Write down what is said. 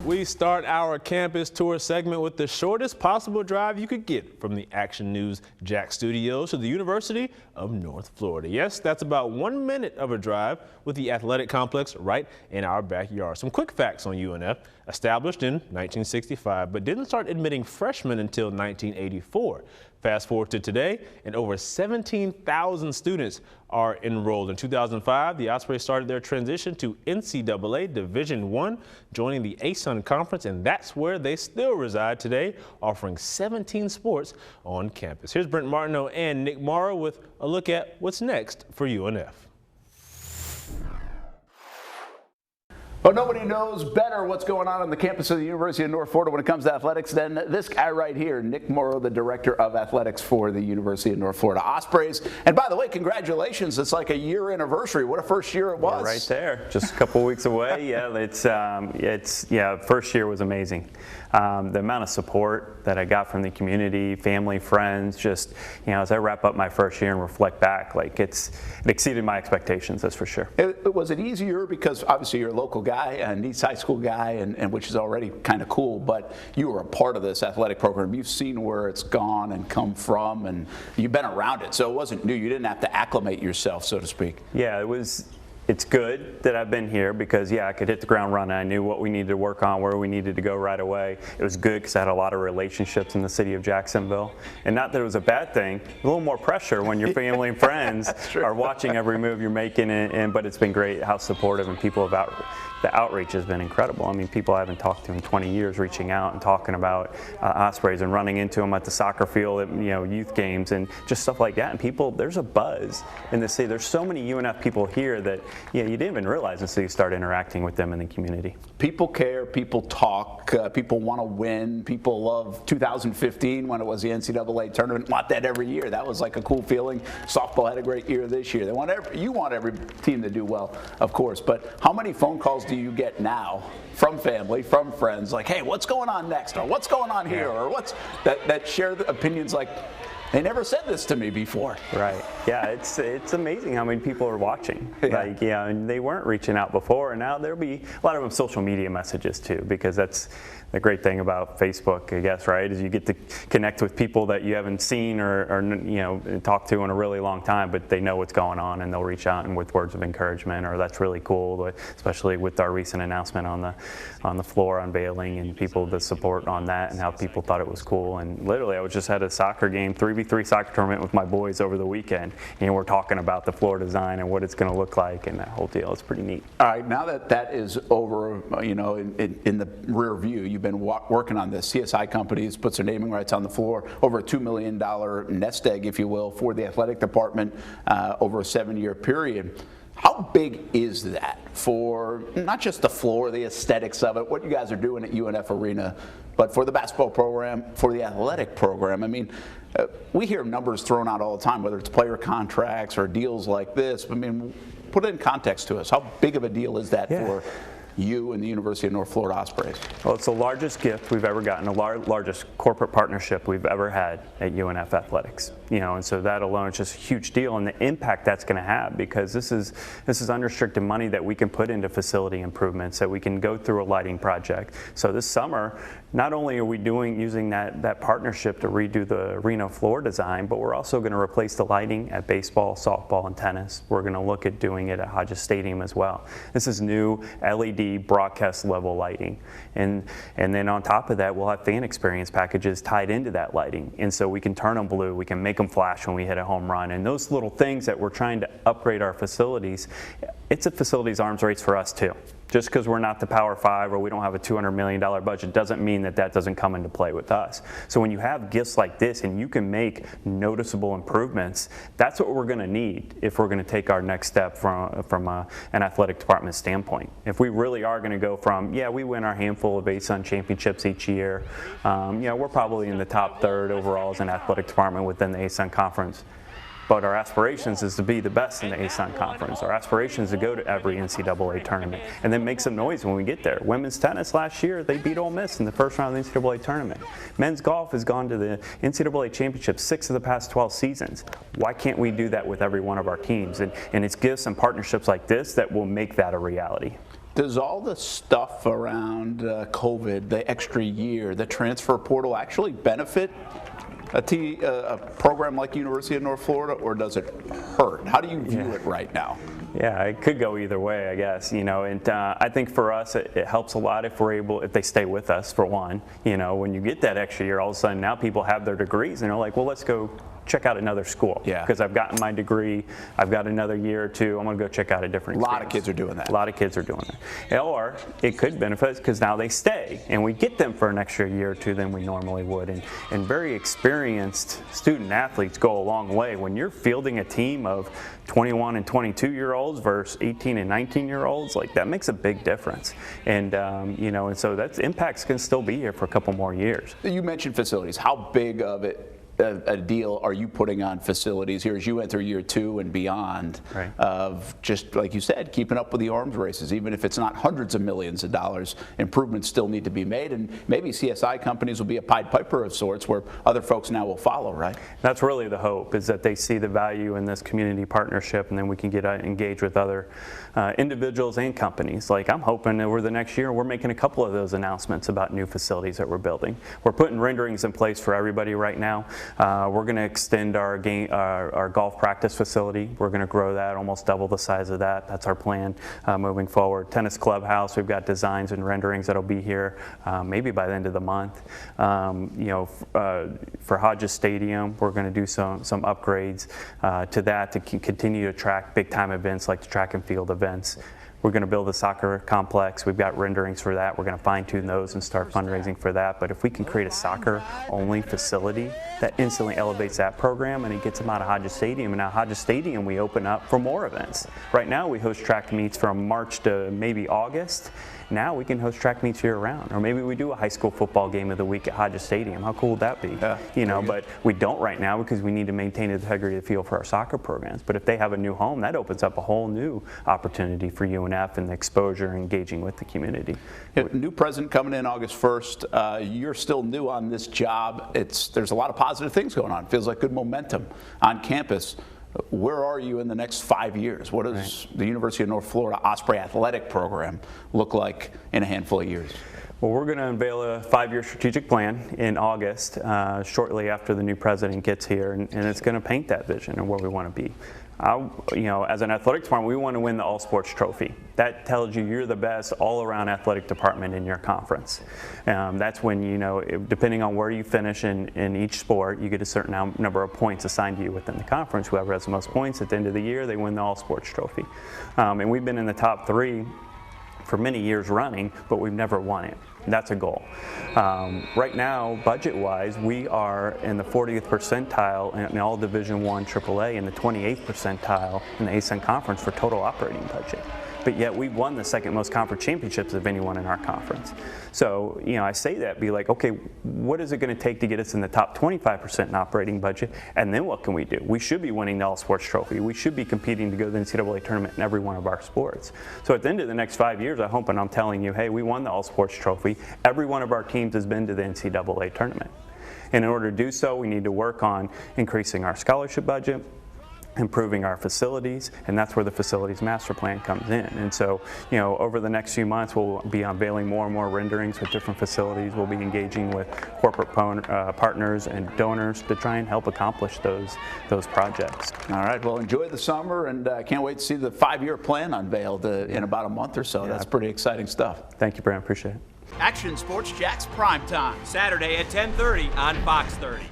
We start our campus tour segment with the shortest possible drive you could get from the Action News Jack Studios to the University of North Florida. Yes, that's about 1 minute of a drive with the athletic complex right in our backyard. Some quick facts on UNF. Established in 1965, but didn't start admitting freshmen until 1984. Fast forward to today, and over 17,000 students are enrolled. In 2005, the Ospreys started their transition to NCAA Division I, joining the ASUN Conference, and that's where they still reside today, offering 17 sports on campus. Here's Brent Martineau and Nick Murrow with a look at what's next for UNF. Well, nobody knows better what's going on the campus of the University of North Florida when it comes to athletics than this guy right here, Nick Murrow, the Director of Athletics for the University of North Florida Ospreys. And by the way, congratulations. It's like a year anniversary. What a first year it was. Yeah, right there. Just a couple weeks away. Yeah, first year was amazing. The amount of support that I got from the community, family, friends, just, as I wrap up my first year and reflect back, it exceeded my expectations, that's for sure. Was it easier because obviously you're a local guy, an East High School guy, and which is already kind of cool, but you were a part of this athletic program. You've seen where it's gone and come from, and you've been around it, so it wasn't new. You didn't have to acclimate yourself, so to speak. Yeah, it's good that I've been here because, I could hit the ground running. I knew what we needed to work on, where we needed to go right away. It was good because I had a lot of relationships in the city of Jacksonville. And not that it was a bad thing, a little more pressure when your family and friends are watching every move you're making, but it's been great how supportive and people have the outreach has been incredible. I mean, people I haven't talked to in 20 years reaching out and talking about Ospreys and running into them at the soccer field at youth games and just stuff like that. And people, there's a buzz in the city. There's so many UNF people here that you didn't even realize until you start interacting with them in the community. People care, people talk, people want to win. People love 2015 when it was the NCAA tournament. Want that every year. That was like a cool feeling. Softball had a great year this year. You want every team to do well, of course. But how many phone calls do you get now from family, from friends, like, hey, what's going on next, or what's going on here, or what's that share the opinions like, they never said this to me before. Right. Yeah, it's amazing how many people are watching. And they weren't reaching out before, and now there'll be a lot of them social media messages too, because that's the great thing about Facebook, I guess, right, is you get to connect with people that you haven't seen or talked to in a really long time, but they know what's going on and they'll reach out and with words of encouragement, or that's really cool, especially with our recent announcement on the floor unveiling and the support on that and how people thought it was cool. And literally I was just at a soccer game, 3v3 soccer tournament with my boys over the weekend, and we're talking about the floor design and what it's going to look like and that whole deal. It's pretty neat. All right, now that is over, in the rear view, you've been working on this. CSI Companies puts their naming rights on the floor, over a $2 million nest egg, if you will, for the athletic department over a 7-year period. How big is that for not just the floor, the aesthetics of it, what you guys are doing at UNF Arena, but for the basketball program, for the athletic program? I mean, we hear numbers thrown out all the time, whether it's player contracts or deals like this. I mean, put it in context to us. How big of a deal is that for you and the University of North Florida Ospreys? Well, it's the largest gift we've ever gotten, the largest corporate partnership we've ever had at UNF Athletics. And so that alone is just a huge deal, and the impact that's going to have, because this is unrestricted money that we can put into facility improvements, that we can go through a lighting project. So this summer, not only are we using that partnership to redo the arena floor design, but we're also going to replace the lighting at baseball, softball, and tennis. We're going to look at doing it at Hodges Stadium as well. This is new LED broadcast level lighting, and then on top of that, we'll have fan experience packages tied into that lighting, and so we can turn them blue, we can make them flash when we hit a home run, and those little things that we're trying to upgrade our facilities. It's a facilities arms race for us too. Just because we're not the Power 5 or we don't have a $200 million budget doesn't mean that doesn't come into play with us. So when you have gifts like this and you can make noticeable improvements, that's what we're going to need if we're going to take our next step from an athletic department standpoint. If we really are going to go from, we win our handful of ASUN championships each year, we're probably in the top third overall as an athletic department within the ASUN conference. But our aspirations is to be the best in the ASUN conference. Our aspiration is to go to every NCAA tournament and then make some noise when we get there. Women's tennis last year, they beat Ole Miss in the first round of the NCAA tournament. Men's golf has gone to the NCAA championship 6 of the past 12 seasons. Why can't we do that with every one of our teams? And it's gifts and partnerships like this that will make that a reality. Does all the stuff around COVID, the extra year, the transfer portal actually benefit a program like University of North Florida, or does it hurt? How do you view it right now? Yeah, it could go either way, I guess. And I think for us, it helps a lot if they stay with us, for one. When you get that extra year, all of a sudden now people have their degrees and they're like, well, let's go check out another school. Yeah. Because I've gotten my degree, I've got another year or two, I'm going to go check out a different experience. A lot of kids are doing that. A lot of kids are doing that. Or it could benefit us because now they stay and we get them for an extra year or two than we normally would. And very experienced student athletes go a long way. When you're fielding a team of 21 and 22-year-olds versus 18 and 19-year-olds, like that makes a big difference. And and so that impact's going to still be here for a couple more years. You mentioned facilities. How big of a deal are you putting on facilities here as you enter year 2 and beyond, right, of just like you said, keeping up with the arms races? Even if it's not hundreds of millions of dollars, improvements still need to be made, and maybe CSI companies will be a Pied Piper of sorts where other folks now will follow, right? That's really the hope, is that they see the value in this community partnership, and then we can get engaged with other individuals and companies. Like, I'm hoping over the next year we're making a couple of those announcements about new facilities that we're building. We're putting renderings in place for everybody right now. We're going to extend our golf practice facility. We're going to grow that, almost double the size of that. That's our plan moving forward. Tennis clubhouse, we've got designs and renderings that'll be here maybe by the end of the month. For Hodges Stadium, we're going to do some upgrades to that to continue to attract big time events like the track and field events. We're going to build a soccer complex. We've got renderings for that. We're going to fine-tune those and start fundraising for that. But if we can create a soccer-only facility, that instantly elevates that program, and it gets them out of Hodges Stadium. And now Hodges Stadium, we open up for more events. Right now, we host track meets from March to maybe August. Now we can host track meets year-round, or maybe we do a high school football game of the week at Hodges Stadium. How cool would that be? Yeah, but we don't right now because we need to maintain the integrity of the field for our soccer programs. But if they have a new home, that opens up a whole new opportunity for UNF and the exposure and engaging with the community. Yeah, new president coming in August 1st. You're still new on this job. There's a lot of positive things going on. Feels like good momentum on campus. Where are you in the next 5 years? What does the University of North Florida Osprey athletic program look like in a handful of years? Well, we're going to unveil a 5-year strategic plan in August, shortly after the new president gets here, and it's going to paint that vision and where we want to be. As an athletic department, we want to win the All Sports Trophy. That tells you you're the best all-around athletic department in your conference. That's when, depending on where you finish in each sport, you get a certain number of points assigned to you within the conference. Whoever has the most points at the end of the year, they win the All Sports Trophy. And we've been in the top 3 for many years running, but we've never won it. That's a goal. Right now, budget-wise, we are in the 40th percentile in all Division I AAA and the 28th percentile in the ASUN Conference for total operating budget. But yet we've won the second most conference championships of anyone in our conference. So, I say that, be like, okay, what is it going to take to get us in the top 25% in operating budget? And then what can we do? We should be winning the All Sports Trophy. We should be competing to go to the NCAA tournament in every one of our sports. So at the end of the next 5 years, I hope and I'm telling you, hey, we won the All Sports Trophy. Every one of our teams has been to the NCAA tournament. And in order to do so, we need to work on increasing our scholarship budget, improving our facilities, and that's where the facilities master plan comes in. And so, over the next few months, we'll be unveiling more and more renderings with different facilities. We'll be engaging with corporate partners and donors to try and help accomplish those projects. All right, well, enjoy the summer, and I can't wait to see the 5-year plan unveiled in about a month or so. Yeah. That's pretty exciting stuff. Thank you, Brent. Appreciate it. Action Sports Jax Primetime, Saturday at 10:30 on Fox 30.